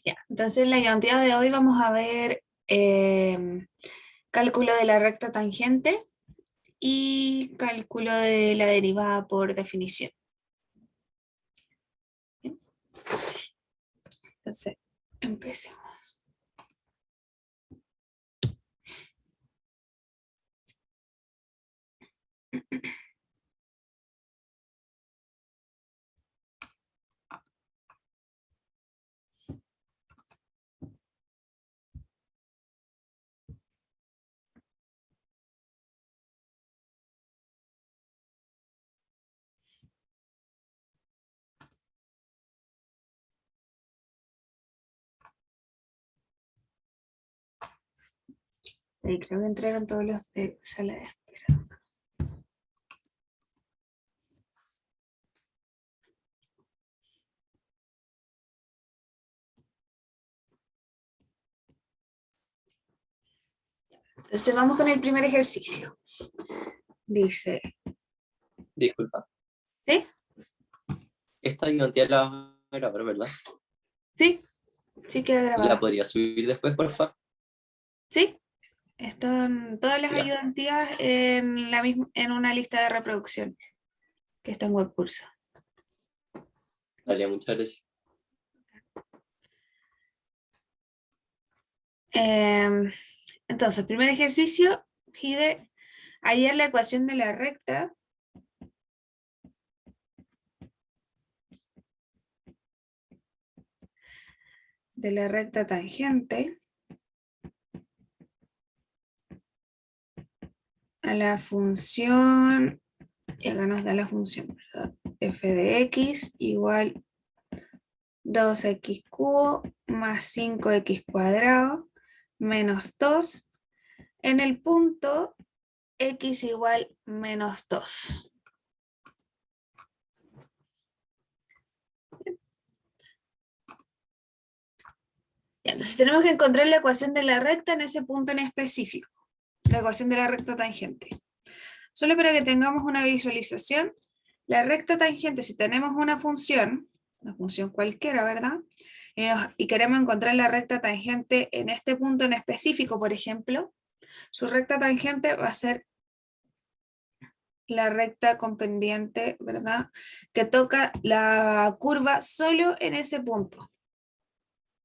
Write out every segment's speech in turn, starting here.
Ya, entonces en la ayudantía de hoy vamos a ver cálculo de la recta tangente y cálculo de la derivada por definición. Bien. Entonces, empecemos. Ahí creo que entraron todos los de sala de espera. Entonces vamos con el primer ejercicio. Dice, Disculpa, ¿sí? esta ayudantía la vas a grabar, ¿verdad? Sí, sí queda ¿La grabada. podría subir después, porfa? Sí, están todas las Ya, ayudantías en la misma, en una lista de reproducción que está en Webcurso. dale, muchas gracias. Entonces, primer ejercicio, Gide, hallar la ecuación de la recta tangente a la función, y acá nos da la función, ¿verdad? F de x igual 2x cubo más 5x cuadrado menos 2 en el punto x igual menos 2. Entonces tenemos que encontrar la ecuación de la recta en ese punto en específico, la ecuación de la recta tangente. Solo para que tengamos una visualización, la recta tangente, si tenemos una función cualquiera, ¿verdad? Y queremos encontrar la recta tangente en este punto en específico, por ejemplo, su recta tangente va a ser la recta con pendiente, ¿verdad? Que toca la curva solo en ese punto.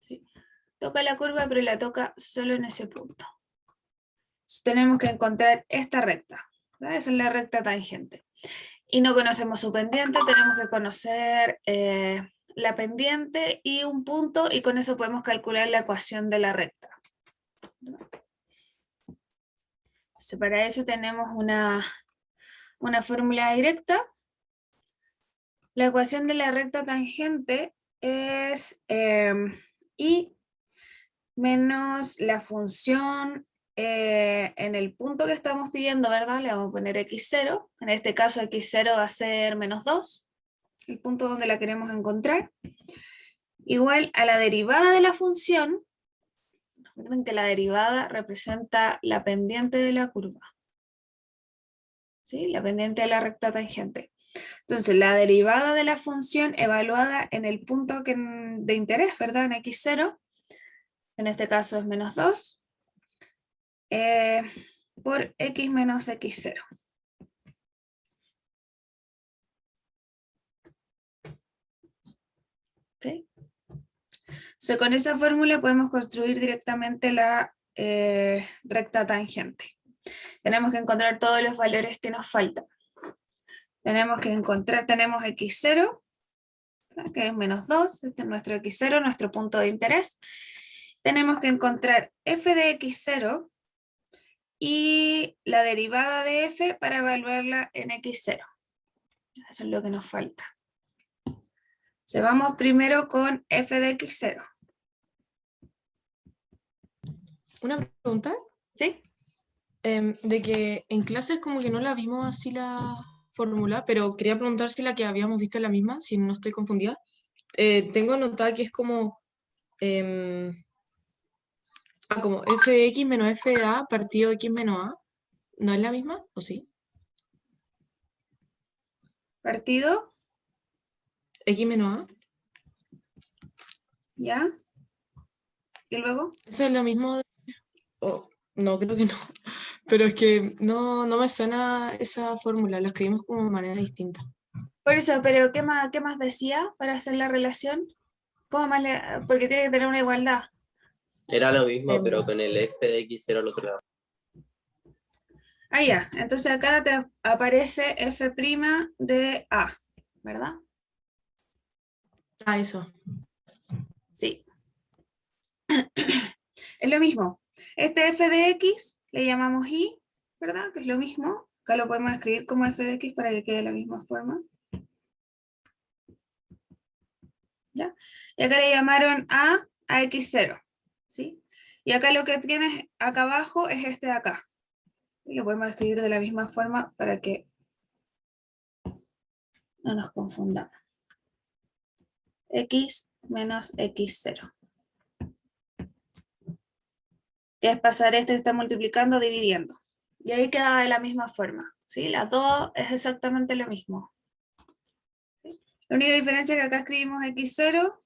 ¿Sí? Toca la curva, pero la toca solo en ese punto. Entonces, tenemos que encontrar esta recta, ¿verdad? Esa es la recta tangente. Y no conocemos su pendiente, tenemos que conocer la pendiente y un punto, y con eso podemos calcular la ecuación de la recta. Entonces, para eso tenemos una fórmula directa. La ecuación de la recta tangente es y menos la función en el punto que estamos pidiendo, ¿verdad? Le vamos a poner x0. En este caso x0 va a ser menos 2, el punto donde la queremos encontrar. Igual a la derivada de la función. Recuerden que la derivada representa la pendiente de la curva. ¿Sí? La pendiente de la recta tangente. Entonces, la derivada de la función evaluada en el punto de interés, ¿verdad? En x0, en este caso es menos 2, por x menos x0. ¿Okay? Entonces, con esa fórmula podemos construir directamente la recta tangente. Tenemos que encontrar todos los valores que nos faltan. Tenemos x0, que es menos 2, este es nuestro x0, nuestro punto de interés. Tenemos que encontrar f de x0 y la derivada de f para evaluarla en x0. Eso es lo que nos falta. Entonces vamos primero con f de x0. Una pregunta, ¿Sí? de que en clases como que no la vimos así la fórmula, pero quería preguntar si la que habíamos visto es la misma, si no estoy confundida. Tengo anotada que es como, como f de x menos f de a partido x menos a. ¿No es la misma? ¿O sí? Partido, X menos a. ¿ya? ¿Y luego? Eso es lo mismo. No, creo que no. Pero es que no me suena esa fórmula, la escribimos como de manera distinta. Por eso, pero qué más decía para hacer la relación? ¿Cómo más porque tiene que tener una igualdad. Era lo mismo, Em, pero con el f de x era al otro lado. Ah, ya. Entonces acá te aparece f' de a, ¿verdad? Eso. Sí. Es lo mismo. Este f de x le llamamos y, ¿verdad? Que es lo mismo. Acá lo podemos escribir como f de x para que quede de la misma forma. ¿Ya? Y acá le llamaron a x0, ¿sí? Y acá lo que tienes acá abajo es este de acá. Y lo podemos escribir de la misma forma para que no nos confundamos. X menos x0. Que es pasar este que está multiplicando dividiendo. Y ahí queda de la misma forma. ¿Sí? Las dos es exactamente lo mismo. ¿Sí? La única diferencia es que acá escribimos x0.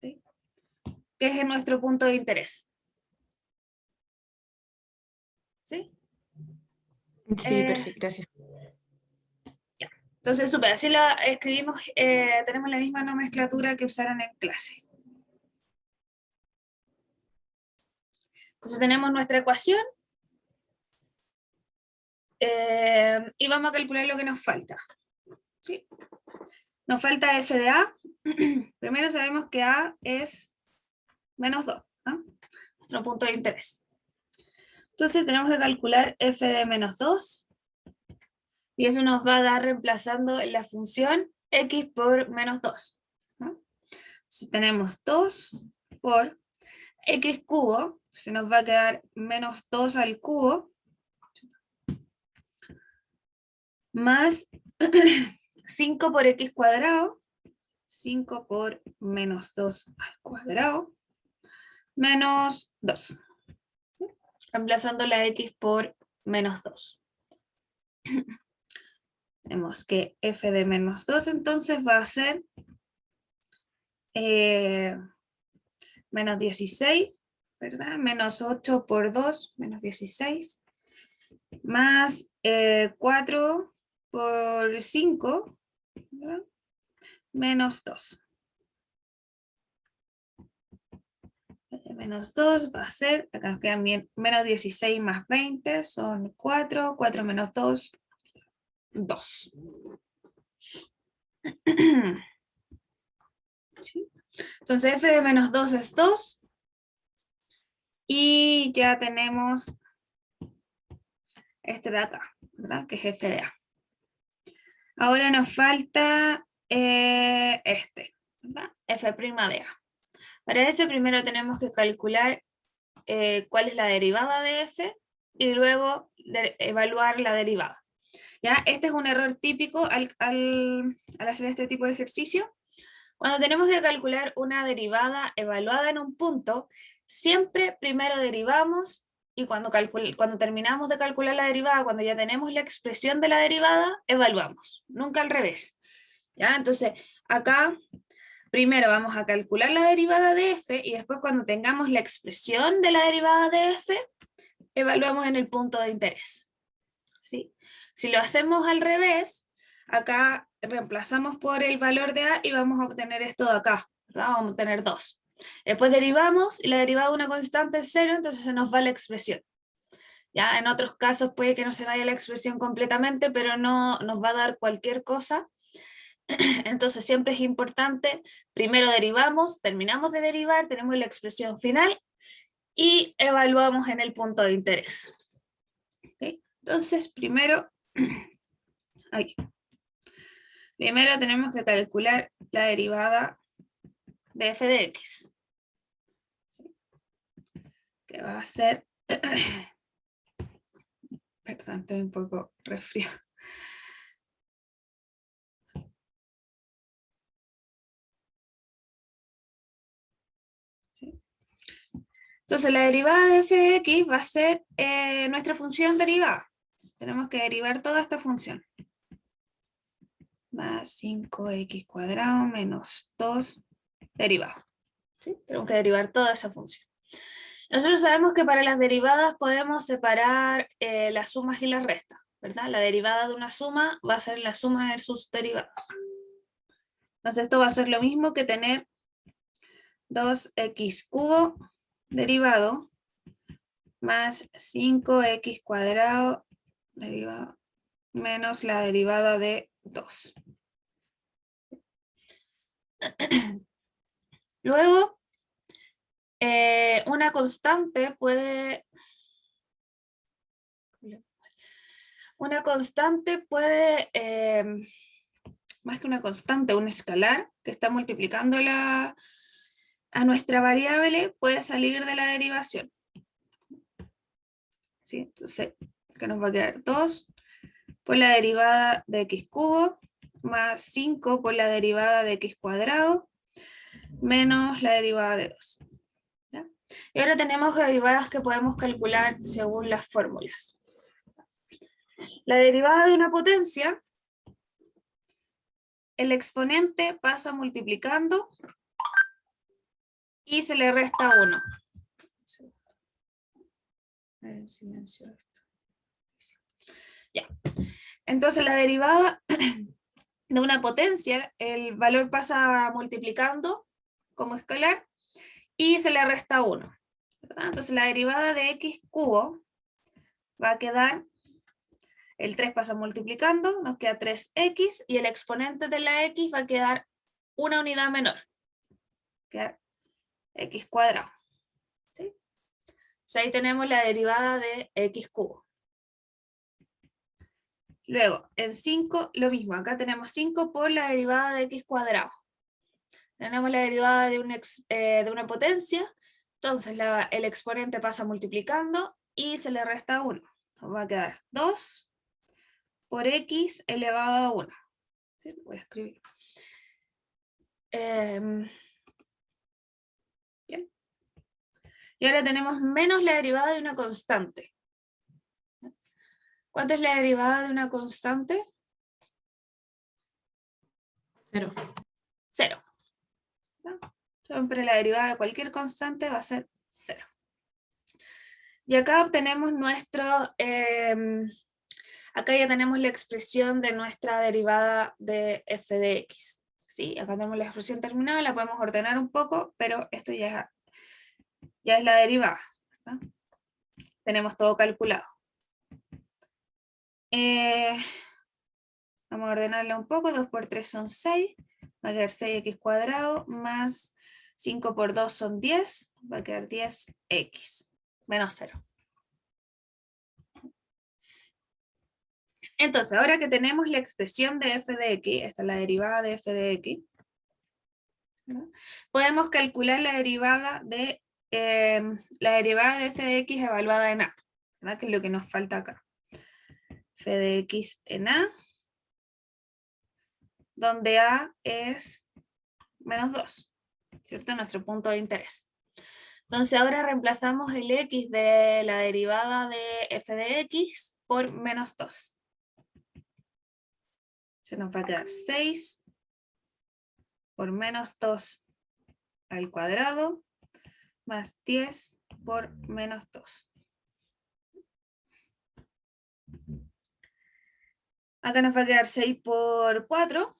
¿Sí? Que es en nuestro punto de interés. ¿Sí? Sí, perfecto, gracias. Ya. Entonces, súper, así la escribimos, tenemos la misma nomenclatura que usaron en clase. Entonces tenemos nuestra ecuación y vamos a calcular lo que nos falta. ¿Sí? Nos falta f de a. Primero sabemos que a es menos 2, ¿no? Nuestro punto de interés. Entonces tenemos que calcular f de menos 2 y eso nos va a dar reemplazando la función x por menos 2. ¿No? Si tenemos 2 por x cubo, se nos va a quedar menos 2 al cubo más 5 por x cuadrado, 5 por menos 2 al cuadrado, menos 2. Reemplazando la x por menos 2. Tenemos que f de menos 2 entonces va a ser menos 16, ¿verdad? Menos 8 por 2, menos 16, más 4 por 5, ¿verdad? Menos 2. Menos 2 va a ser, acá nos quedan bien, menos 16 más 20 son 4, 4 menos 2, 2. ¿Sí? Entonces f de menos 2 es 2 y ya tenemos este de acá, ¿verdad? Que es f de a. Ahora nos falta este, ¿verdad? F' de a. Para eso primero tenemos que calcular cuál es la derivada de f y luego evaluar la derivada. ¿Ya? Este es un error típico al hacer este tipo de ejercicio. Cuando tenemos que calcular una derivada evaluada en un punto, siempre primero derivamos y cuando terminamos de calcular la derivada, cuando ya tenemos la expresión de la derivada, evaluamos, nunca al revés. ¿Ya? Entonces, acá primero vamos a calcular la derivada de f y después cuando tengamos la expresión de la derivada de f, evaluamos en el punto de interés. ¿Sí? Si lo hacemos al revés, acá reemplazamos por el valor de a y vamos a obtener esto de acá, ¿verdad? Vamos a obtener 2. Después derivamos y la derivada de una constante es 0, entonces se nos va la expresión. Ya en otros casos puede que no se vaya la expresión completamente, pero no nos va a dar cualquier cosa. Entonces siempre es importante, primero derivamos, terminamos de derivar, tenemos la expresión final y evaluamos en el punto de interés. ¿Okay? Entonces primero tenemos que calcular la derivada de f de x. ¿Sí? Que va a ser... Perdón, estoy un poco resfriado. ¿Sí? Entonces la derivada de f de x va a ser nuestra función derivada. tenemos que derivar toda esta función. Más 5x cuadrado menos 2 derivado. ¿Sí? Tenemos que derivar toda esa función. Nosotros sabemos que para las derivadas podemos separar las sumas y las restas, ¿verdad? La derivada de una suma va a ser la suma de sus derivados. Entonces esto va a ser lo mismo que tener 2x cubo derivado más 5x cuadrado derivado menos la derivada de 2. Luego, una constante puede... más que una constante, un escalar que está multiplicando a nuestra variable puede salir de la derivación. ¿Sí? Entonces, que nos va a quedar 2 por la derivada de x cubo más 5 por la derivada de x cuadrado menos la derivada de 2. ¿Ya? Y ahora tenemos derivadas que podemos calcular según las fórmulas. La derivada de una potencia, el exponente pasa multiplicando y se le resta 1. Silencio esto. Ya. Entonces la derivada de una potencia, el valor pasa multiplicando como escalar y se le resta 1. ¿Verdad? Entonces la derivada de x cubo va a quedar, el 3 pasa multiplicando, nos queda 3x y el exponente de la x va a quedar una unidad menor, quedar x cuadrado. ¿Sí? O sea, ahí tenemos la derivada de x cubo. Luego, en 5, lo mismo, acá tenemos 5 por la derivada de x cuadrado. Tenemos la derivada de una potencia, entonces el exponente pasa multiplicando y se le resta 1. Va a quedar 2 por x elevado a 1. ¿Sí? Voy a escribir. Bien. Y ahora tenemos menos la derivada de una constante. ¿Cuánto es la derivada de una constante? 0. 0. ¿No? Siempre la derivada de cualquier constante va a ser 0. Y acá obtenemos nuestro... acá ya tenemos la expresión de nuestra derivada de f de x. ¿Sí? Acá tenemos la expresión terminada, la podemos ordenar un poco, pero esto ya es la derivada, ¿verdad? Tenemos todo calculado. Vamos a ordenarla un poco, 2 por 3 son 6, va a quedar 6x cuadrado, más 5 por 2 son 10, va a quedar 10x, menos 0. Entonces, ahora que tenemos la expresión de f de x, esta es la derivada de f de x, ¿no? Podemos calcular la derivada de f de x evaluada en a, ¿verdad? Que es lo que nos falta acá. F de x en a, donde a es menos 2, ¿cierto? Nuestro punto de interés. Entonces ahora reemplazamos el x de la derivada de f de x por menos 2. Se nos va a quedar 6 por menos 2 al cuadrado más 10 por menos 2. Acá nos va a quedar 6 por 4.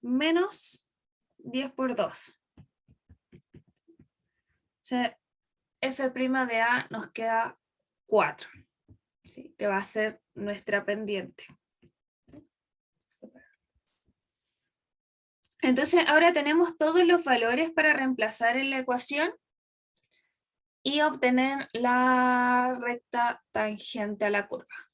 Menos 10 por 2. O sea, f' de a nos queda 4. ¿Sí? Que va a ser nuestra pendiente. Entonces ahora tenemos todos los valores para reemplazar en la ecuación y obtener la recta tangente a la curva.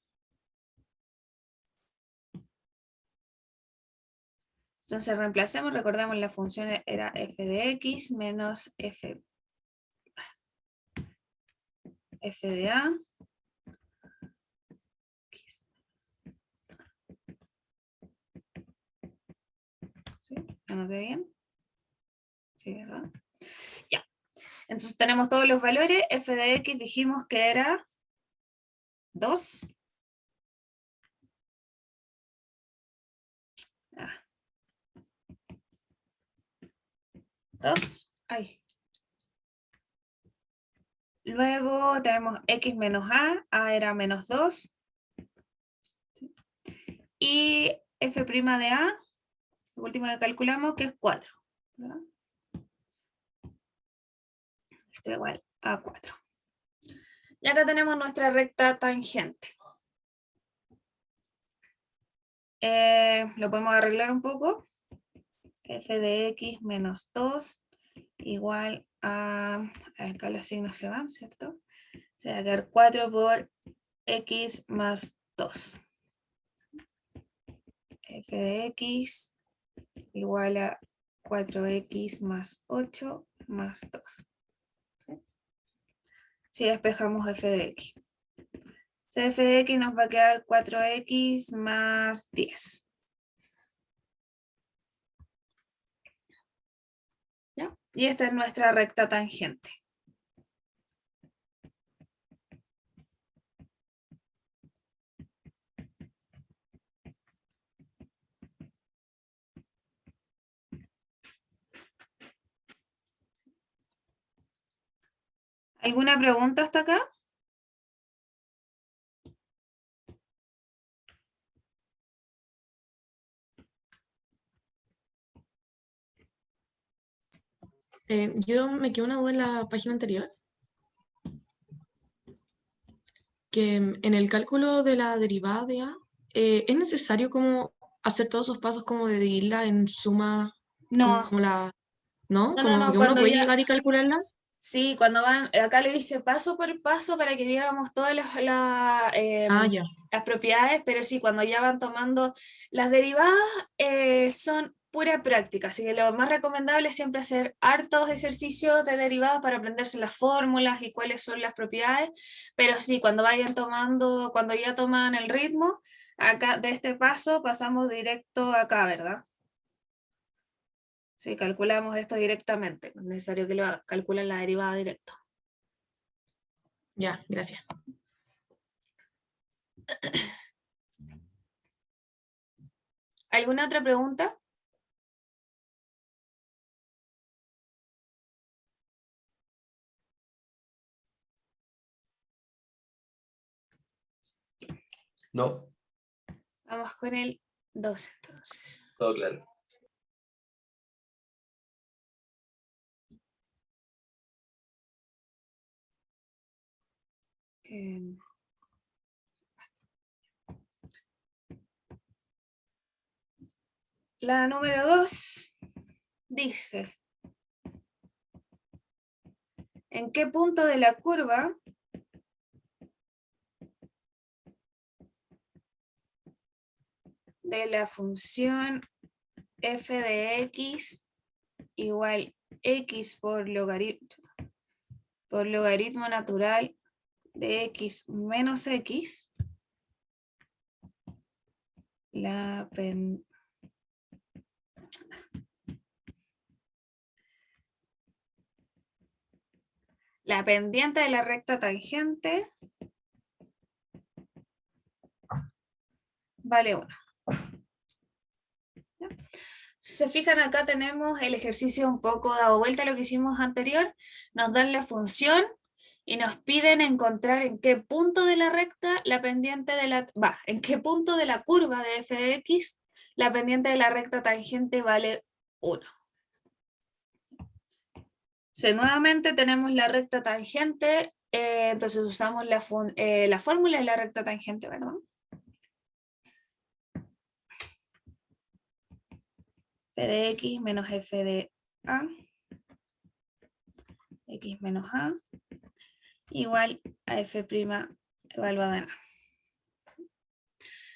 Entonces reemplacemos, recordemos la función era f de x menos f de a. ¿Sí? ¿Anoté bien? Sí, ¿verdad? Ya. Entonces tenemos todos los valores, f de x dijimos que era 2. 2. Ay. Luego tenemos x menos a era menos 2. Y f' de a, lo último que calculamos, que es 4. ¿verdad? Esto es igual a 4. Y acá tenemos nuestra recta tangente. Lo podemos arreglar un poco. F de x menos 2 igual a... Acá los signos se van, ¿cierto? Se va a quedar 4 por x más 2. F de x igual a 4x más 8 más 2. Si despejamos f de x. F de x nos va a quedar 4x más 10. ¿Ya? Y esta es nuestra recta tangente. ¿Alguna pregunta hasta acá? Yo me quedé una duda en la página anterior, que en el cálculo de la derivada de a, ¿es necesario como hacer todos esos pasos como de dividirla en suma, No, como la, ¿no? Como no, que uno cuando puede ya... llegar y calcularla. Sí, cuando van, acá lo hice paso por paso para que viéramos todas Ah, ya. las propiedades, pero sí, cuando ya van tomando las derivadas son pura práctica, así que lo más recomendable es siempre hacer hartos ejercicios de derivadas para aprenderse las fórmulas y cuáles son las propiedades, pero sí, cuando vayan tomando, cuando ya toman el ritmo, acá de este paso pasamos directo acá, ¿verdad? Sí, calculamos esto directamente, no es necesario que lo calculen la derivada directo. Ya, gracias. ¿Alguna otra pregunta? No. Vamos con el 2 entonces. Todo claro. La número 2 dice, ¿en qué punto de la curva de la función f de x igual x por logaritmo natural de x menos x, la pendiente de la recta tangente vale 1. Se fijan, acá tenemos el ejercicio un poco dado vuelta a lo que hicimos anterior. Nos dan la función y nos piden encontrar en qué punto de la recta la pendiente de la... en qué punto de la curva de f de x la pendiente de la recta tangente vale 1. Nuevamente tenemos la recta tangente, entonces usamos la fórmula de la recta tangente, ¿verdad? F de x menos f de a, x menos a, igual a f' evaluada en a.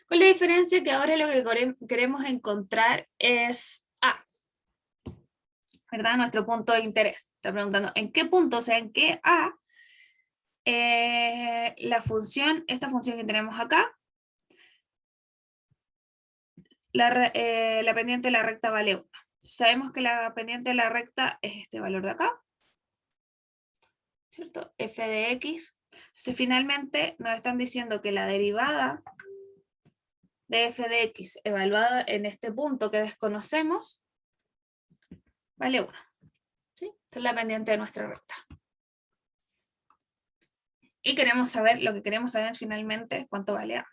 Con la diferencia que ahora lo que queremos encontrar es a, ¿verdad? Nuestro punto de interés. Está preguntando en qué punto, o sea, en qué a, la función, esta función que tenemos acá, la pendiente de la recta vale 1. Sabemos que la pendiente de la recta es este valor de acá. ¿cierto? F de X. Entonces finalmente nos están diciendo que la derivada de F de X evaluada en este punto que desconocemos vale 1. ¿Sí? Esta es la pendiente de nuestra recta. Y queremos saber, lo que queremos saber finalmente es cuánto vale A.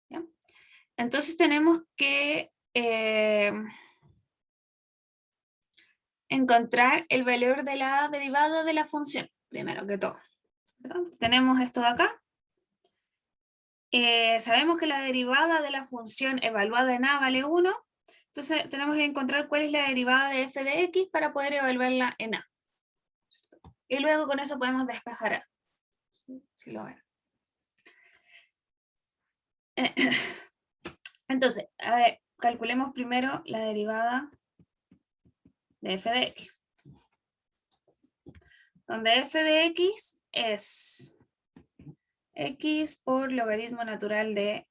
¿Ya? Entonces tenemos que encontrar el valor de la derivada de la función, primero que todo. ¿Verdad? Tenemos esto de acá. Sabemos que la derivada de la función evaluada en A vale 1. Entonces tenemos que encontrar cuál es la derivada de f de x para poder evaluarla en A. Y luego con eso podemos despejar A. Si lo ven. Entonces, calculemos primero la derivada de f de x. Donde f de x es x por logaritmo natural de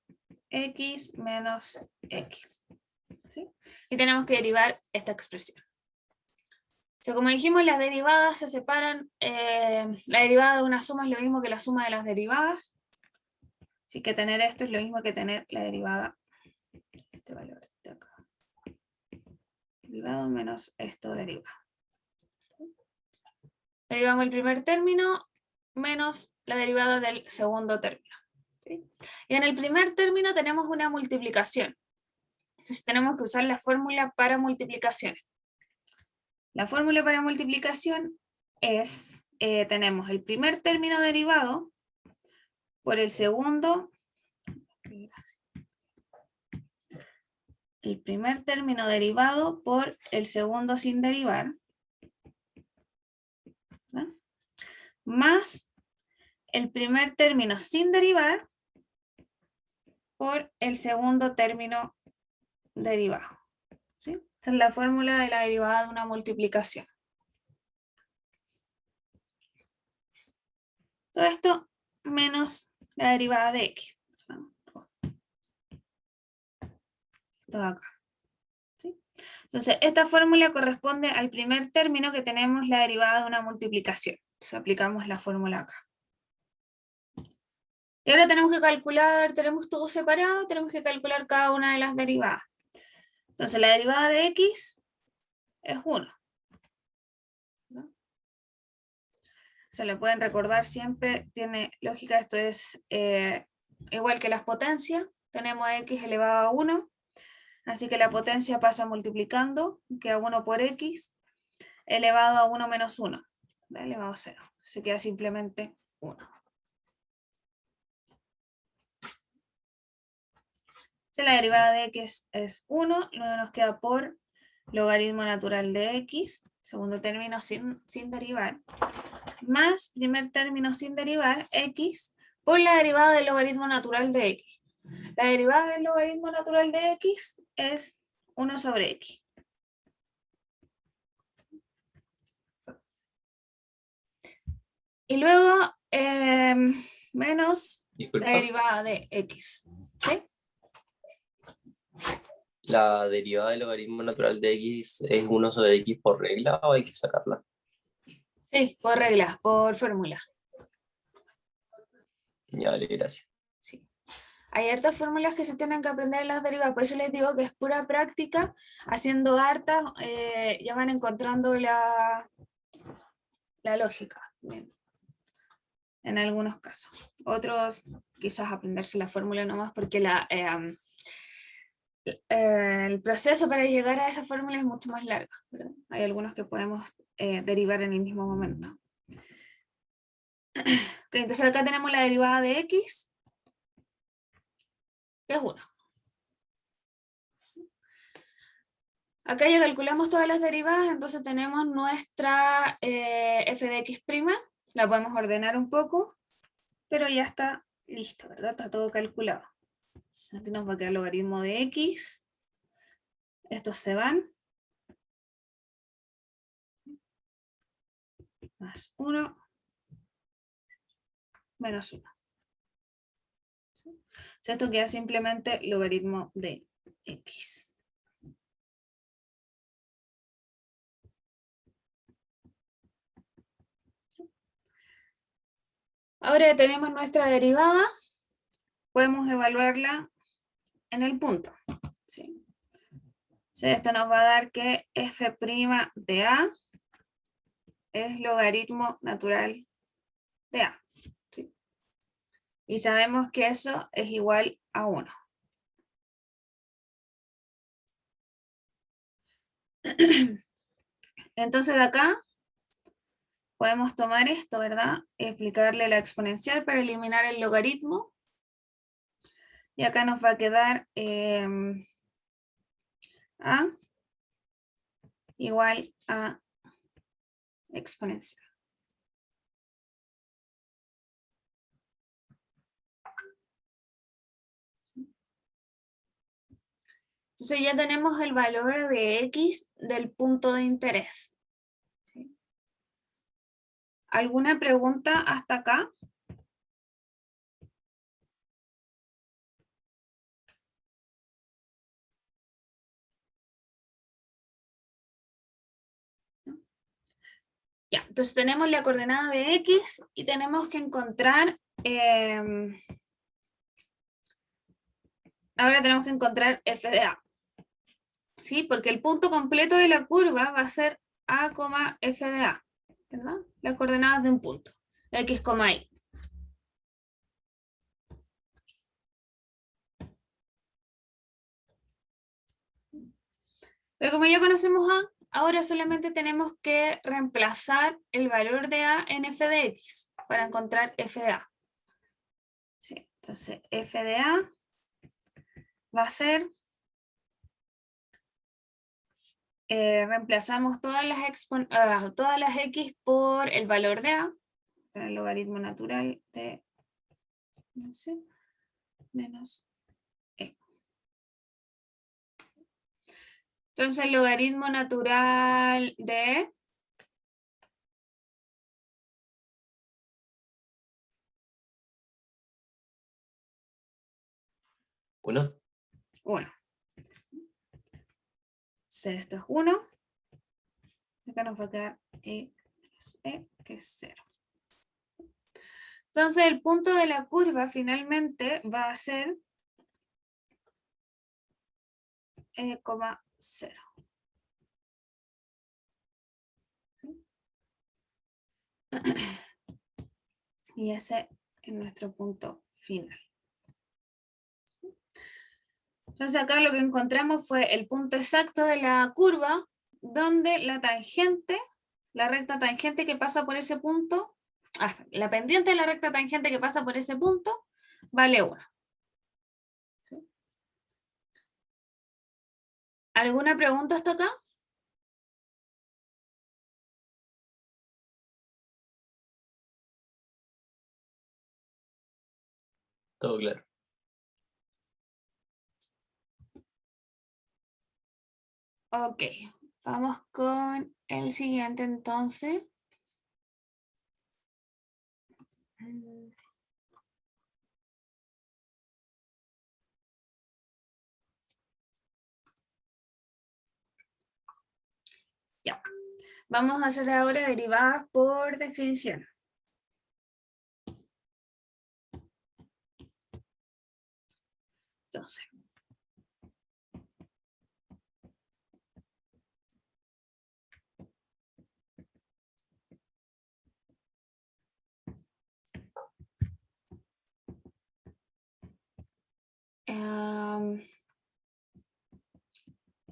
x menos x. ¿Sí? Y tenemos que derivar esta expresión. O sea, como dijimos, las derivadas se separan. La derivada de una suma es lo mismo que la suma de las derivadas. Así que tener esto es lo mismo que tener la derivada. Este valor de acá. Derivado menos esto derivado. Derivamos el primer término menos la derivada del segundo término. ¿Sí? Y en el primer término tenemos una multiplicación. Entonces tenemos que usar la fórmula para multiplicaciones. La fórmula para multiplicación es, tenemos el primer término derivado por el segundo, el primer término derivado por el segundo sin derivar, ¿verdad? Más el primer término sin derivar por el segundo término derivado. ¿Sí? Esta es la fórmula de la derivada de una multiplicación. Todo esto menos la derivada de x. Esto de acá. ¿Sí? Entonces, esta fórmula corresponde al primer término que tenemos la derivada de una multiplicación. Entonces, aplicamos la fórmula acá. Y ahora tenemos que calcular, tenemos todo separado, tenemos que calcular cada una de las derivadas. Entonces, la derivada de x es 1. ¿No? Se le pueden recordar siempre, tiene lógica, esto es igual que las potencias, tenemos x elevado a 1, así que la potencia pasa multiplicando, queda 1 por x, elevado a 1 menos 1, elevado a 0, se queda simplemente 1. Si la derivada de x es 1, luego nos queda por logaritmo natural de x, segundo término sin derivar, más primer término sin derivar, x, por la derivada del logaritmo natural de x. La derivada del logaritmo natural de x es 1 sobre x. Y luego, menos Disculpa, la derivada de x. ¿Sí? ¿la derivada del logaritmo natural de x es 1 sobre x por regla o hay que sacarla? Sí, por regla, por fórmula. Ya, vale, gracias. Sí. Hay hartas fórmulas que se tienen que aprender en las derivadas, por eso les digo que es pura práctica, haciendo hartas, ya van encontrando la lógica. Bien. En algunos casos. Otros, quizás aprenderse la fórmula nomás, porque el proceso para llegar a esa fórmula es mucho más largo, ¿verdad? Hay algunos que podemos derivar en el mismo momento. Okay, entonces acá tenemos la derivada de x, que es 1. Acá ya calculamos todas las derivadas, entonces tenemos nuestra f de x', la podemos ordenar un poco, pero ya está listo, ¿verdad? Está todo calculado. Aquí nos va a quedar el logaritmo de x, estos se van, más 1, menos 1. ¿Sí? O sea, esto queda simplemente logaritmo de x. Ahora tenemos nuestra derivada, podemos evaluarla en el punto. ¿Sí? Esto nos va a dar que f' de A es logaritmo natural de A. ¿Sí? Y sabemos que eso es igual a 1. Entonces de acá podemos tomar esto, ¿verdad? Y explicarle la exponencial para eliminar el logaritmo. Y acá nos va a quedar A igual a exponencial. Entonces ya tenemos el valor de X del punto de interés. ¿Sí? ¿Alguna pregunta hasta acá? Ya, entonces tenemos la coordenada de X y tenemos que encontrar, ahora tenemos que encontrar f de A. ¿Sí? Porque el punto completo de la curva va a ser A, f de A, ¿verdad? Las coordenadas de un punto, X, Y. Pero como ya conocemos A, ahora solamente tenemos que reemplazar el valor de A en f de X para encontrar f de A. ¿Sí? Entonces, f de A va a ser, reemplazamos todas las X por el valor de A, el logaritmo natural de menos E. Entonces, el logaritmo natural de 1. 1. Esto es 1. Acá nos va a quedar E menos E, que es 0. Entonces, el punto de la curva finalmente va a ser E, 0. Y ese es nuestro punto final. Entonces acá lo que encontramos fue el punto exacto de la curva donde la tangente, la recta tangente que pasa por ese punto, la pendiente de la recta tangente que pasa por ese punto vale 1. ¿Sí? ¿Alguna pregunta hasta acá? Todo claro. Ok, vamos con el siguiente entonces. Ya, vamos a hacer ahora derivadas por definición. Entonces,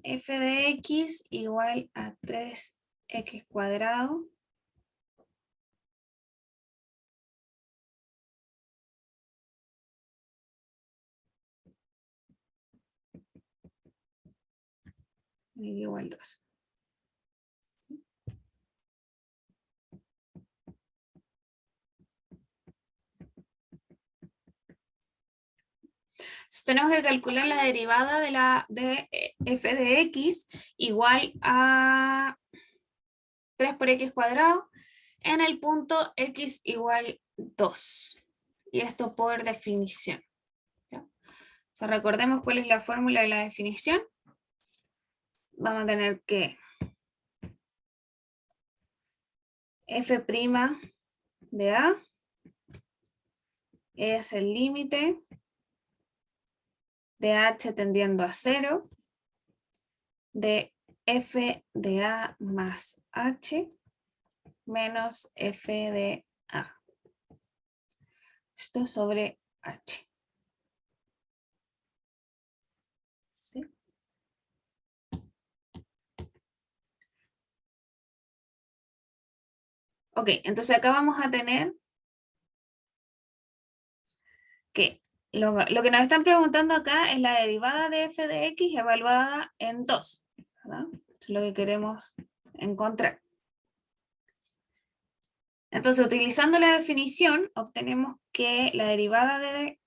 f de x igual a 3x cuadrado igual 2. Entonces, tenemos que calcular la derivada de f de x igual a 3 por x cuadrado en el punto x igual 2. Y esto por definición. ¿Ya? O sea, recordemos cuál es la fórmula de la definición. Vamos a tener que f' de A es el límite de h tendiendo a 0 de f de a más h menos f de a. Esto sobre h. ¿Sí? Ok, entonces acá vamos a tener que lo que nos están preguntando acá es la derivada de f de x evaluada en 2, ¿verdad? Eso es lo que queremos encontrar. Entonces, utilizando la definición, obtenemos que la derivada de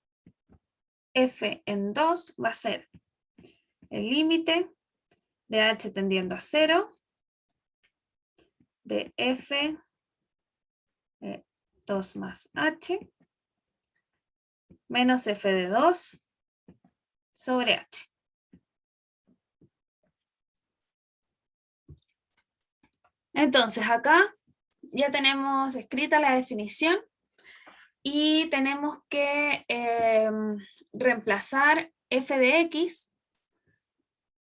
f en 2 va a ser el límite de h tendiendo a 0 de f 2 más h menos f de 2 sobre h. Entonces, acá ya tenemos escrita la definición y tenemos que reemplazar f de x.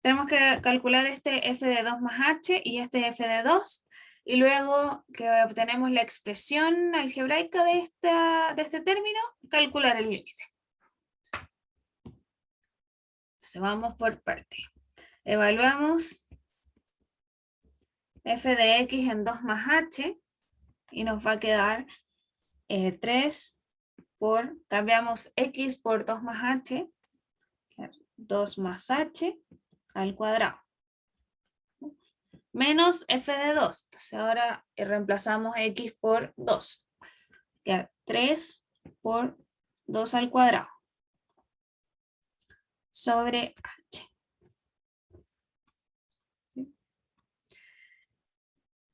Tenemos que calcular este f de 2 más h y este f de 2, y luego que obtenemos la expresión algebraica de este término, calcular el límite. Entonces vamos por parte. Evaluamos f de x en 2 más h y nos va a quedar 3 por, cambiamos x por 2 más h, 2 más h al cuadrado, menos f de 2. Entonces ahora reemplazamos x por 2. 3 por 2 al cuadrado sobre h. ¿Sí?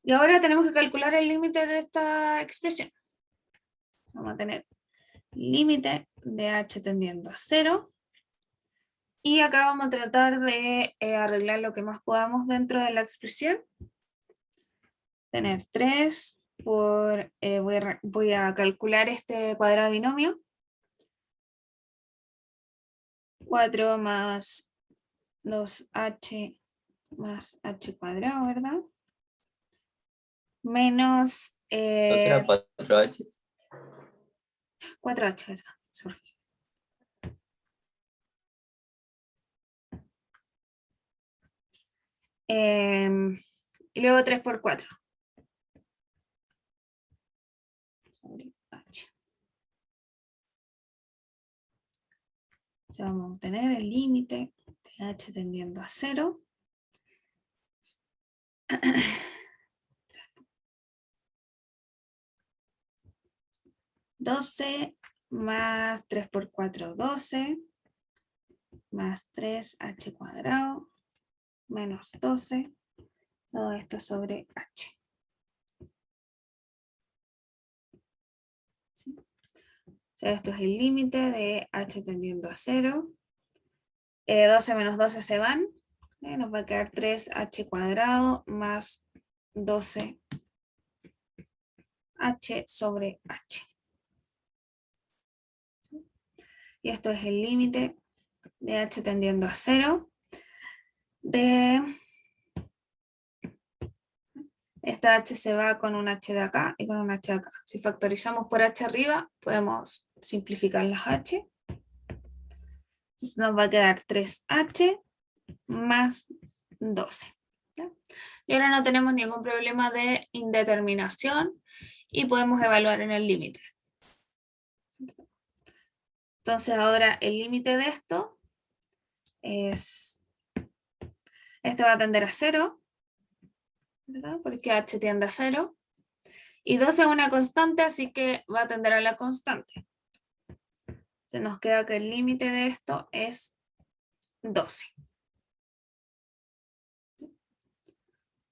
Y ahora tenemos que calcular el límite de esta expresión. Vamos a tener límite de h tendiendo a 0. Y acá vamos a tratar de arreglar lo que más podamos dentro de la expresión. Tener 3 por, voy a calcular este cuadrado binomio. 4 más 2h más h cuadrado, ¿verdad? Menos Entonces era 4h. 4h, ¿verdad? Sorry. Y luego 3 por 4. Sobre h. O sea, vamos a obtener el límite de h tendiendo a 0. 12 más 3 por 4, 12, más 3h cuadrado, menos 12, todo esto sobre h. ¿Sí? O sea, esto es el límite de h tendiendo a 0. 12 menos 12 se van, nos va a quedar 3h cuadrado más 12h sobre h. ¿Sí? Y esto es el límite de h tendiendo a 0 de esta h se va con un h de acá y con un h de acá. Si factorizamos por h arriba, podemos simplificar las h. Entonces nos va a quedar 3h más 12. ¿Ya? Y ahora no tenemos ningún problema de indeterminación y podemos evaluar en el límite. Entonces ahora el límite de esto es, este va a tender a 0, ¿verdad? Porque h tiende a 0. Y 12 es una constante, así que va a tender a la constante. Se nos queda que el límite de esto es 12.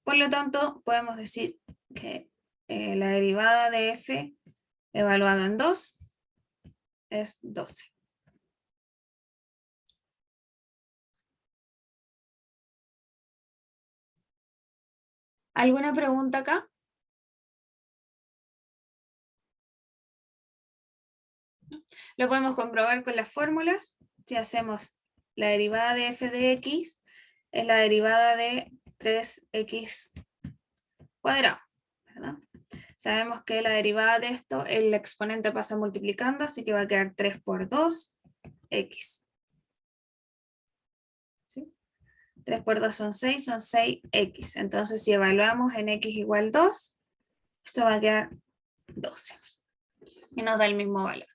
Por lo tanto, podemos decir que la derivada de f evaluada en 2 es 12. ¿Alguna pregunta acá? Lo podemos comprobar con las fórmulas. Si hacemos la derivada de f de x, es la derivada de 3x cuadrado, ¿verdad? Sabemos que la derivada de esto, el exponente pasa multiplicando, así que va a quedar 3 por 2, x. ¿Sí? 3 por 2 son 6x. Entonces, si evaluamos en x igual 2, esto va a quedar 12. Y nos da el mismo valor.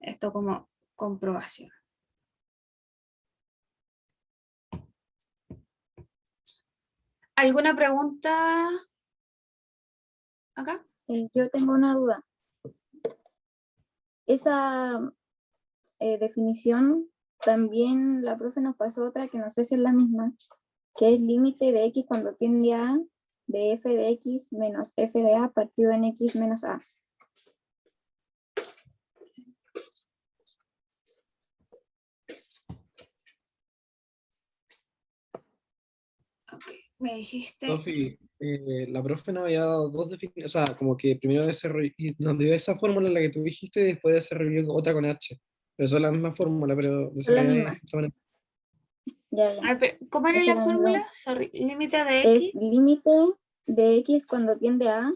Esto como comprobación. ¿Alguna pregunta acá? Yo tengo una duda. Esa definición también la profe nos pasó otra que no sé si es la misma, que es límite de x cuando tiende a de f de x menos f de a partido en x menos a. Ok, me dijiste... Sofi, la profe nos había dado dos definiciones, o sea, como que primero y nos dio esa fórmula en la que tú dijiste y después desarrolló otra con H. Pero son la misma fórmula, pero Es la desarrollada de misma. distinta manera. Ya, A ver, ¿cómo era Esa la era mi fórmula? pregunta. Sorry, límite de Es x. límite de x cuando tiende a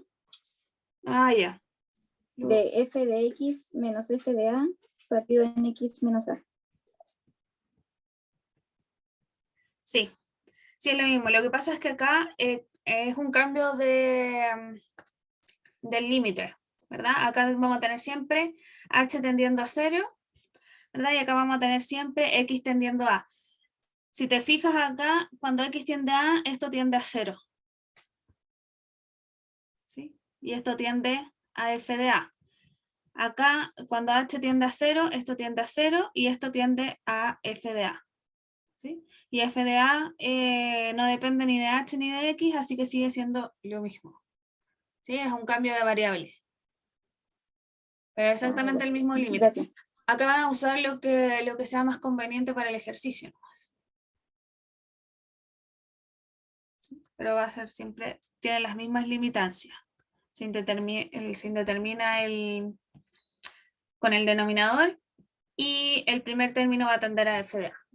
Ah, ya. de f de x menos f de a partido en x menos a. Sí, sí es lo mismo. Lo que pasa es que acá es un cambio de, del límite, ¿verdad? Acá vamos a tener siempre h tendiendo a 0, ¿verdad? Y acá vamos a tener siempre x tendiendo a. Si te fijas acá, cuando x tiende a, esto tiende a 0. ¿Sí? Y esto tiende a f de a. Acá, cuando h tiende a 0, esto tiende a 0 y esto tiende a f de a. ¿Sí? Y f de a no depende ni de h ni de x, así que sigue siendo lo mismo. ¿Sí? Es un cambio de variable. Pero exactamente el mismo límite. Gracias. Acá van a usar lo que sea más conveniente para el ejercicio nomás. Pero va a ser siempre, tiene las mismas limitancias. Se indetermina con el denominador y el primer término va a tender a f de a.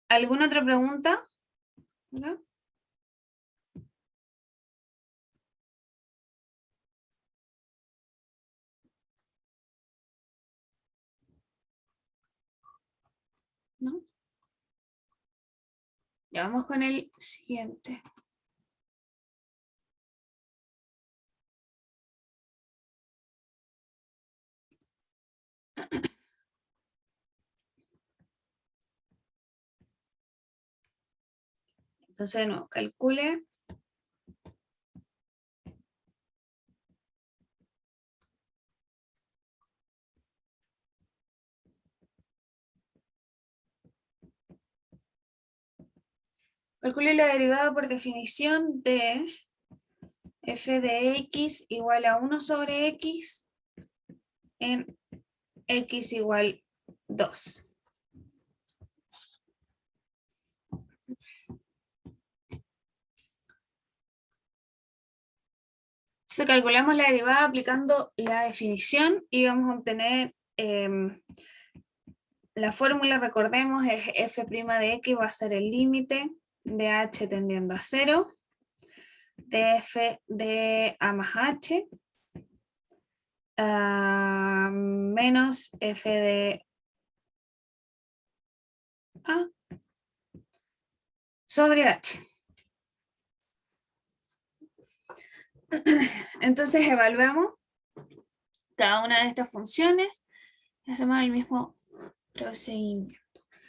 ¿Alguna otra pregunta? ¿Acá? ¿No? Ya vamos con el siguiente. Entonces, no, calcule. Calcule la derivada por definición de f de x igual a 1 sobre x en x igual 2. Entonces calculamos la derivada aplicando la definición y vamos a obtener la fórmula, recordemos, es f' de x va a ser el límite de h tendiendo a 0 de f de a más h menos f de a sobre h. Entonces evaluamos cada una de estas funciones y hacemos el mismo procedimiento.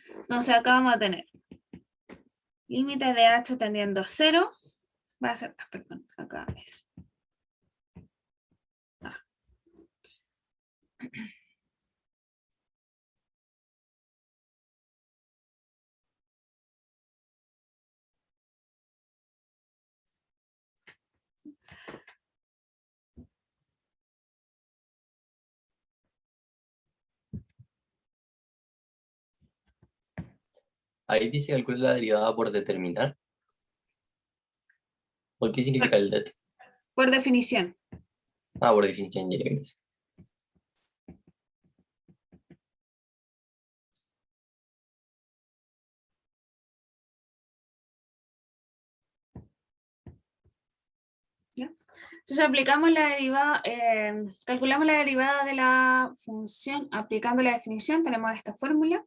Entonces acá vamos a tener límite de h tendiendo a 0, va a ser, perdón, acá es. Ahí dice calcula la derivada por determinar. ¿O qué significa el det? Por definición. Ah, por definición, ya lo hice. Entonces aplicamos la derivada, calculamos la derivada de la función aplicando la definición, tenemos esta fórmula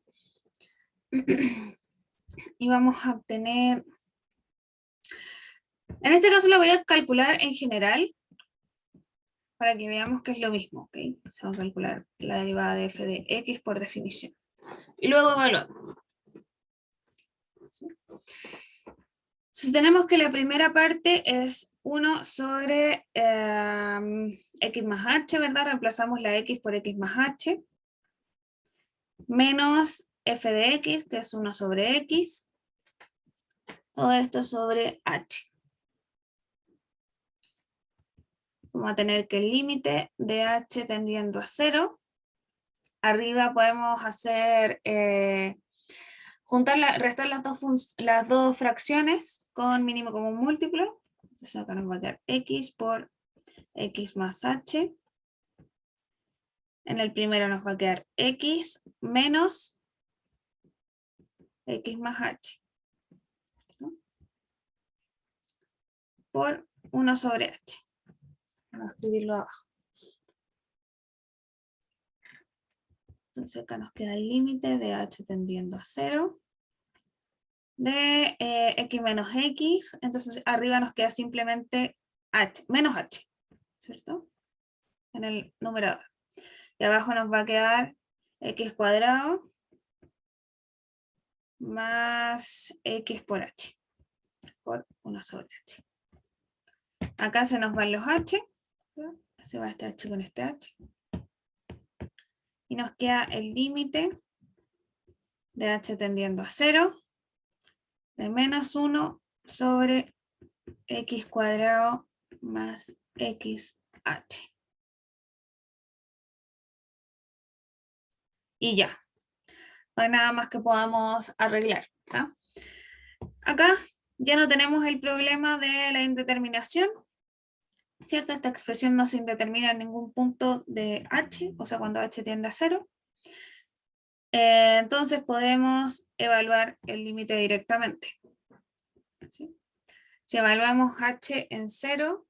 y vamos a obtener, en este caso la voy a calcular en general para que veamos que es lo mismo, ¿ok? Se va a calcular la derivada de f de x por definición y luego evaluamos. ¿Sí? Entonces tenemos que la primera parte es 1 sobre x más h, ¿verdad? Reemplazamos la x por x más h, menos f de x, que es 1 sobre x, todo esto sobre h. Vamos a tener que el límite de h tendiendo a 0, arriba podemos hacer, restar las dos fracciones con mínimo común múltiplo. Entonces acá nos va a quedar x por x más h. En el primero nos va a quedar x menos x más h. ¿No? Por 1 sobre h. Vamos a escribirlo abajo. Entonces acá nos queda el límite de h tendiendo a 0. De x menos x, entonces arriba nos queda simplemente h, menos h, ¿cierto? En el numerador. Y abajo nos va a quedar x cuadrado más x por h, por 1 sobre h. Acá se nos van los h, ¿no? Se va este h con este h. Y nos queda el límite de h tendiendo a 0, de menos 1 sobre x cuadrado más xh. Y ya, no hay nada más que podamos arreglar. ¿Tá? Acá ya no tenemos el problema de la indeterminación, ¿cierto? Esta expresión no se indetermina en ningún punto de h, o sea, cuando h tiende a 0. Entonces podemos evaluar el límite directamente. ¿Sí? Si evaluamos h en 0,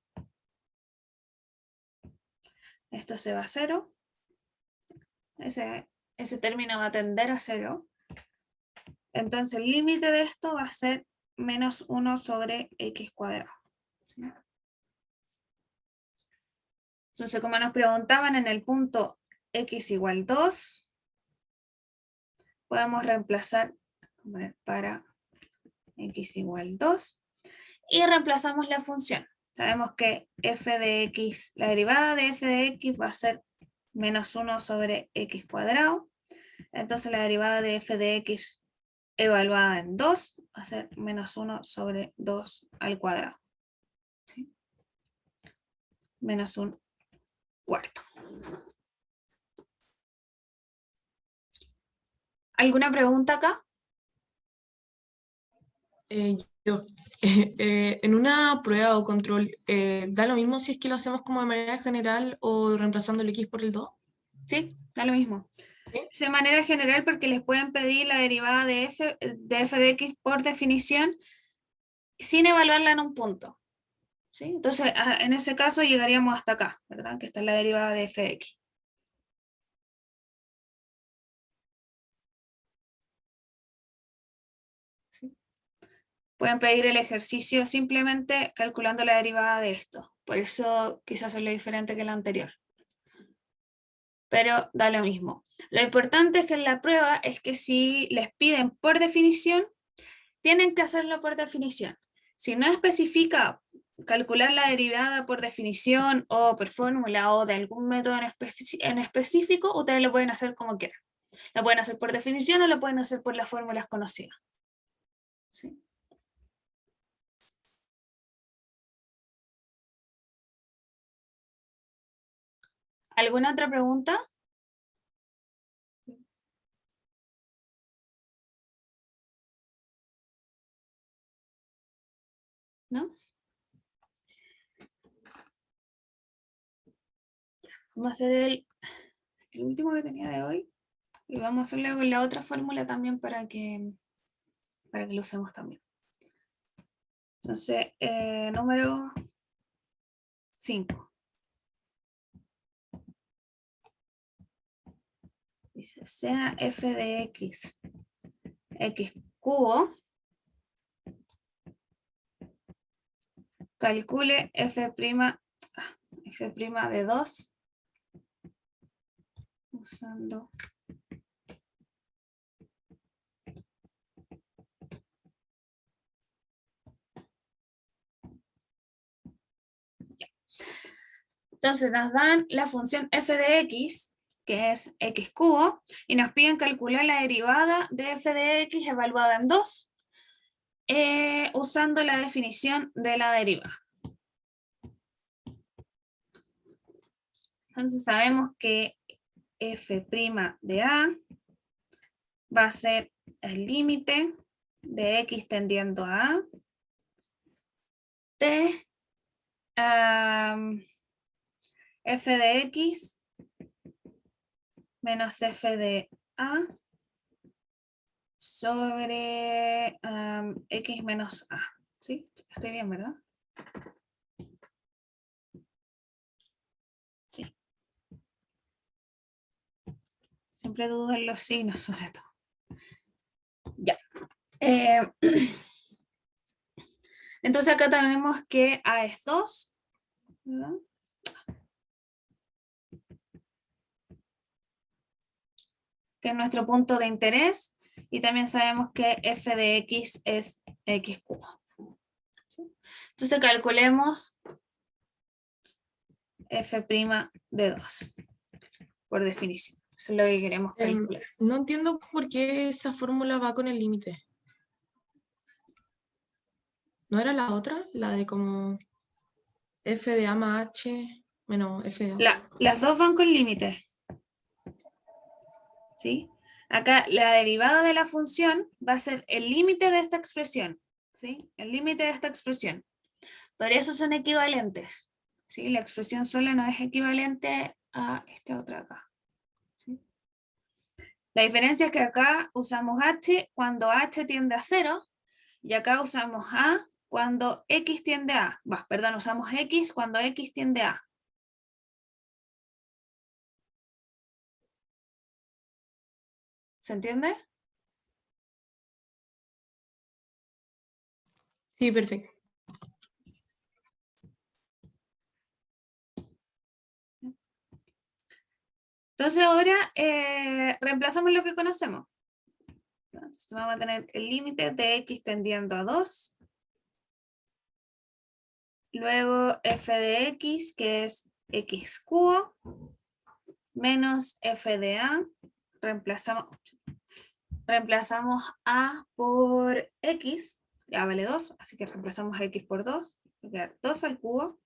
esto se va a 0. Ese término va a tender a 0. Entonces el límite de esto va a ser menos 1 sobre x cuadrado. ¿Sí? Entonces, como nos preguntaban en el punto x igual 2, podemos reemplazar para x igual 2 y reemplazamos la función. Sabemos que f de x, la derivada de f de x va a ser menos 1 sobre x cuadrado. Entonces la derivada de f de x evaluada en 2 va a ser menos 1 sobre 2 al cuadrado. ¿Sí? Menos un cuarto. ¿Alguna pregunta acá? Yo, en una prueba o control, ¿da lo mismo si es que lo hacemos como de manera general o reemplazando el x por el 2? Sí, da lo mismo. ¿Sí? De manera general porque les pueden pedir la derivada de f de x por definición sin evaluarla en un punto. ¿Sí? Entonces, en ese caso llegaríamos hasta acá, ¿verdad? Que está la derivada de f de x. ¿Sí? Pueden pedir el ejercicio simplemente calculando la derivada de esto. Por eso quizás es lo diferente que el anterior. Pero da lo mismo. Lo importante es que en la prueba es que si les piden por definición, tienen que hacerlo por definición. Si no especifica calcular la derivada por definición o por fórmula o de algún método en específico, ustedes lo pueden hacer como quieran. Lo pueden hacer por definición o lo pueden hacer por las fórmulas conocidas. ¿Sí? ¿Alguna otra pregunta? ¿no? Vamos a hacer el último que tenía de hoy. Y vamos a hacerlo con la otra fórmula también para que lo usemos también. Entonces, número 5. Dice, sea f de x cubo, calcule f' de 2 usando entonces nos dan la función f de x, que es x cubo, y nos piden calcular la derivada de f de x evaluada en 2, usando la definición de la derivada. Entonces sabemos que f' de a va a ser el límite de x tendiendo a a de f de x menos f de a sobre x menos a. ¿Sí? Estoy bien, ¿verdad? Sí. Siempre dudo en los signos, sobre todo. Ya. Entonces acá tenemos que a es 2, ¿verdad? Que es nuestro punto de interés, y también sabemos que f de x es x cubo. ¿Sí? Entonces calculemos f' de 2, por definición. Eso es lo que queremos calcular. No entiendo por qué esa fórmula va con el límite. ¿No era la otra? La de como f de a más h menos f de a. Las dos van con límite. ¿Sí? Acá la derivada de la función va a ser el límite de esta expresión. ¿Sí? El límite de esta expresión. Por eso son equivalentes. ¿Sí? La expresión sola no es equivalente a esta otra acá. ¿Sí? La diferencia es que acá usamos h cuando h tiende a 0, y acá usamos a cuando x tiende a. Perdón, usamos x cuando x tiende a. ¿Se entiende? Sí, perfecto. Entonces ahora reemplazamos lo que conocemos. Entonces vamos a tener el límite de x tendiendo a 2. Luego f de x, que es x cubo, menos f de a. Reemplazamos a por x, ya vale 2, así que reemplazamos x por 2, va a quedar 2 al cubo.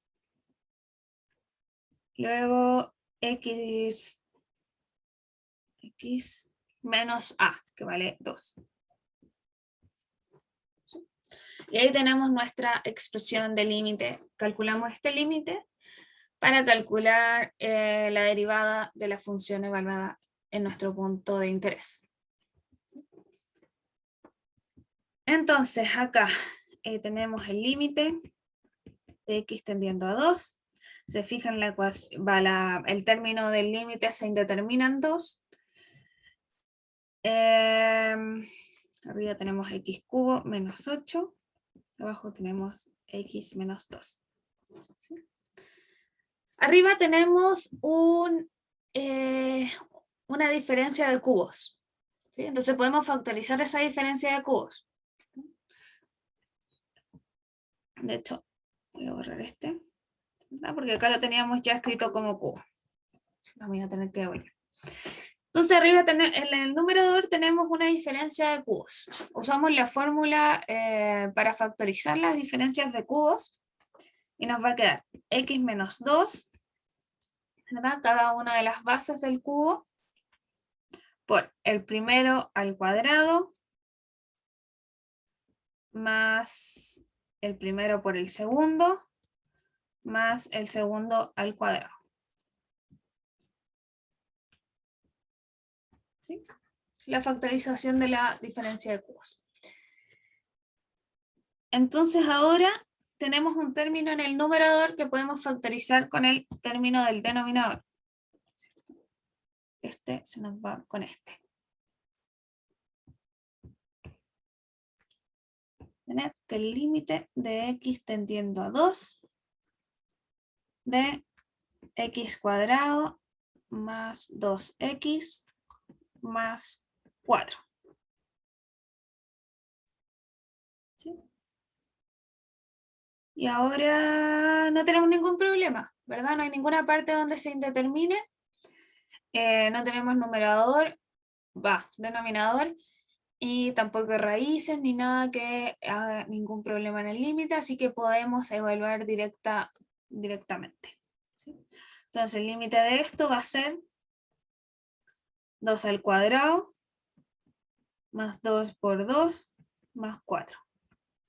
Luego x menos a, que vale 2. ¿Sí? Y ahí tenemos nuestra expresión de límite. Calculamos este límite para calcular la derivada de la función evaluada en nuestro punto de interés. Entonces acá tenemos el límite de x tendiendo a 2. Se fijan, el término del límite se indetermina en 2. Arriba tenemos x cubo menos 8. Abajo tenemos x menos 2. ¿Sí? Arriba tenemos una diferencia de cubos. ¿Sí? Entonces podemos factorizar esa diferencia de cubos. De hecho, voy a borrar este, ¿verdad? Porque acá lo teníamos ya escrito como cubo. Lo voy a tener que devolver. Entonces arriba en el numerador tenemos una diferencia de cubos. Usamos la fórmula para factorizar las diferencias de cubos y nos va a quedar x menos 2, ¿verdad? Cada una de las bases del cubo por el primero al cuadrado más el primero por el segundo, más el segundo al cuadrado. ¿Sí? La factorización de la diferencia de cubos. Entonces ahora tenemos un término en el numerador que podemos factorizar con el término del denominador. Este se nos va con este. Tener que el límite de x tendiendo a 2 de x cuadrado más 2x más 4. ¿Sí? Y ahora no tenemos ningún problema, ¿verdad? No hay ninguna parte donde se indetermine. No tenemos numerador, denominador, y tampoco raíces ni nada que haga ningún problema en el límite, así que podemos evaluar directamente. ¿Sí? Entonces el límite de esto va a ser 2 al cuadrado más 2 por 2 más 4.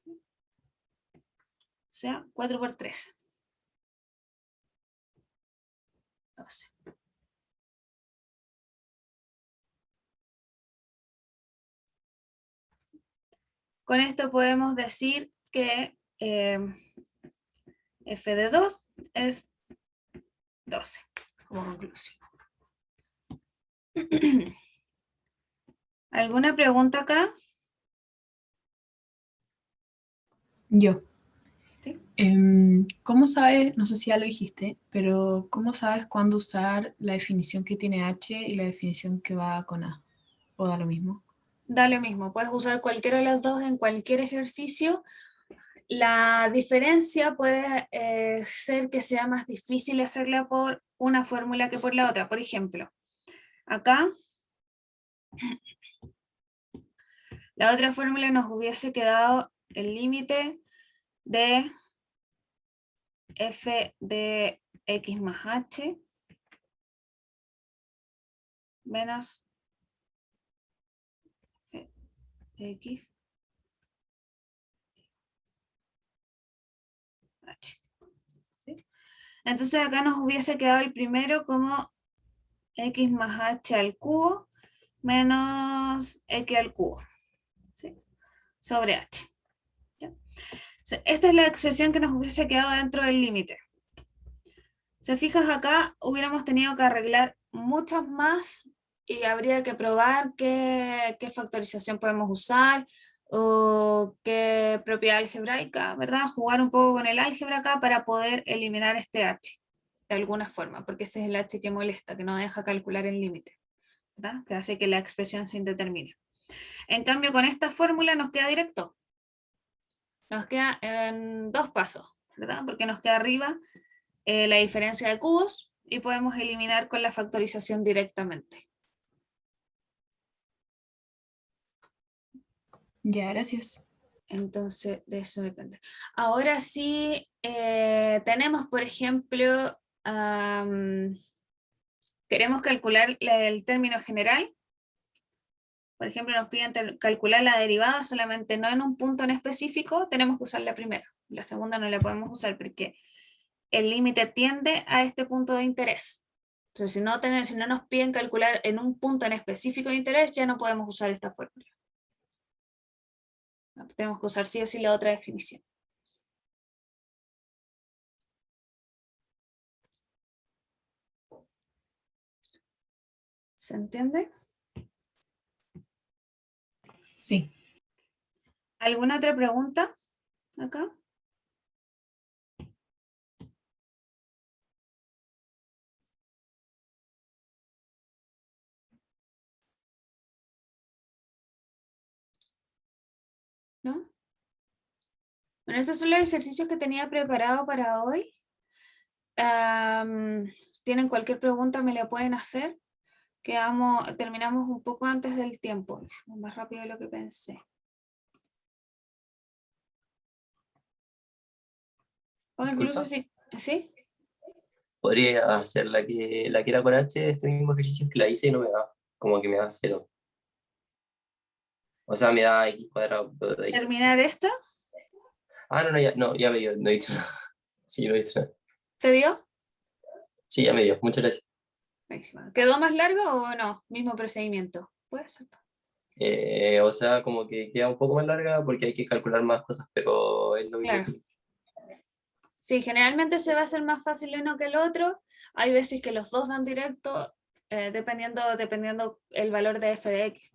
¿Sí? O sea, 4 por 3. 12. Con esto podemos decir que f de 2 es 12, como conclusión. ¿Alguna pregunta acá? Yo. ¿Sí? ¿Cómo sabes, no sé si ya lo dijiste, pero cómo sabes cuándo usar la definición que tiene H y la definición que va con A? ¿O da lo mismo? Da lo mismo, puedes usar cualquiera de las dos en cualquier ejercicio. La diferencia puede ser que sea más difícil hacerla por una fórmula que por la otra. Por ejemplo, acá la otra fórmula nos hubiese quedado el límite de f de x más h menos f de x h. ¿Sí? Entonces acá nos hubiese quedado el primero como x más h al cubo menos x al cubo, ¿sí? Sobre h. ¿Ya? Esta es la expresión que nos hubiese quedado dentro del límite. Si fijas acá, hubiéramos tenido que arreglar muchas más y habría que probar qué factorización podemos usar o qué propiedad algebraica, ¿verdad? Jugar un poco con el álgebra acá para poder eliminar este h de alguna forma, porque ese es el h que molesta, que no deja calcular el límite, ¿verdad? Que hace que la expresión se indetermine. En cambio, con esta fórmula nos queda directo. Nos queda en 2 pasos, ¿verdad? Porque nos queda arriba la diferencia de cubos y podemos eliminar con la factorización directamente. Ya, gracias. Entonces, de eso depende. Ahora sí, tenemos, por ejemplo, queremos calcular el término general. Por ejemplo, nos piden calcular la derivada solamente no en un punto en específico, tenemos que usar la primera. La segunda no la podemos usar porque el límite tiende a este punto de interés. Entonces, si no nos piden calcular en un punto en específico de interés, ya no podemos usar esta fórmula. Tenemos que usar sí o sí la otra definición. ¿Se entiende? Sí. ¿Alguna otra pregunta acá? ¿No? Bueno, estos son los ejercicios que tenía preparado para hoy. ¿Tienen cualquier pregunta? Me la pueden hacer. Terminamos un poco antes del tiempo, más rápido de lo que pensé. O incluso Disculpa. ¿sí? Podría hacer la que era con H, estos mismos ejercicios que la hice y no me da, como que me da 0. O sea, me da x cuadrado de x. ¿Terminar esto? Ah, no, ya me dio, no he dicho nada. Sí, no he dicho nada. ¿Te dio? Sí, ya me dio, muchas gracias. Buenísimo. ¿Quedó más largo o no? Mismo procedimiento. Puede ser. O sea, como que queda un poco más larga porque hay que calcular más cosas, pero es lo mismo. Claro. Sí, generalmente se va a hacer más fácil uno que el otro. Hay veces que los dos dan directo, dependiendo el valor de f de x.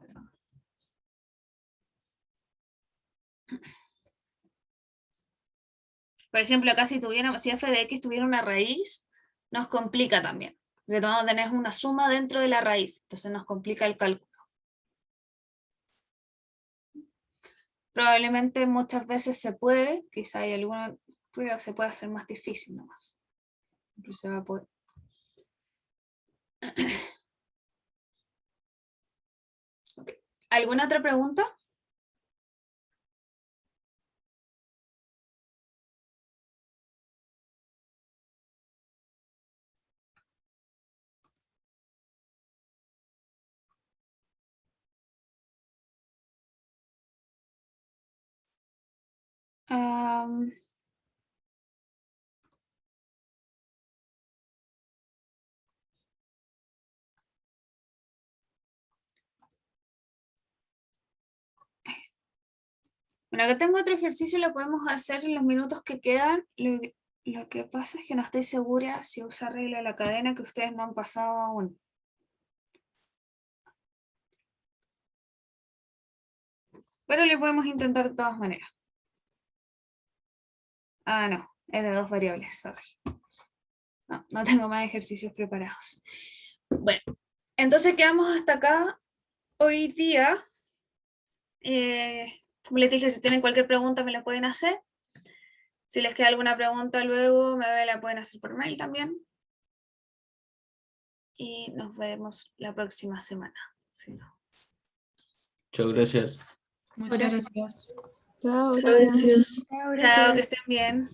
Por ejemplo, acá si f de x tuviera una raíz, nos complica también. Porque vamos a tener una suma dentro de la raíz, entonces nos complica el cálculo. Probablemente muchas veces se puede, quizá hay alguna prueba que se puede hacer más difícil nomás. Pero se va a poder. Okay. ¿Alguna otra pregunta? Bueno, acá tengo otro ejercicio, lo podemos hacer en los minutos que quedan. Lo que pasa es que no estoy segura si usa regla de la cadena que ustedes no han pasado aún. Pero le podemos intentar de todas maneras. Ah, no, es de 2 variables, sorry. No tengo más ejercicios preparados. Bueno, entonces quedamos hasta acá hoy día. Como les dije, si tienen cualquier pregunta me la pueden hacer. Si les queda alguna pregunta luego, me la pueden hacer por mail también. Y nos vemos la próxima semana. Si no. Muchas gracias. Muchas gracias. Chao, Gracias. Chao, que estén bien.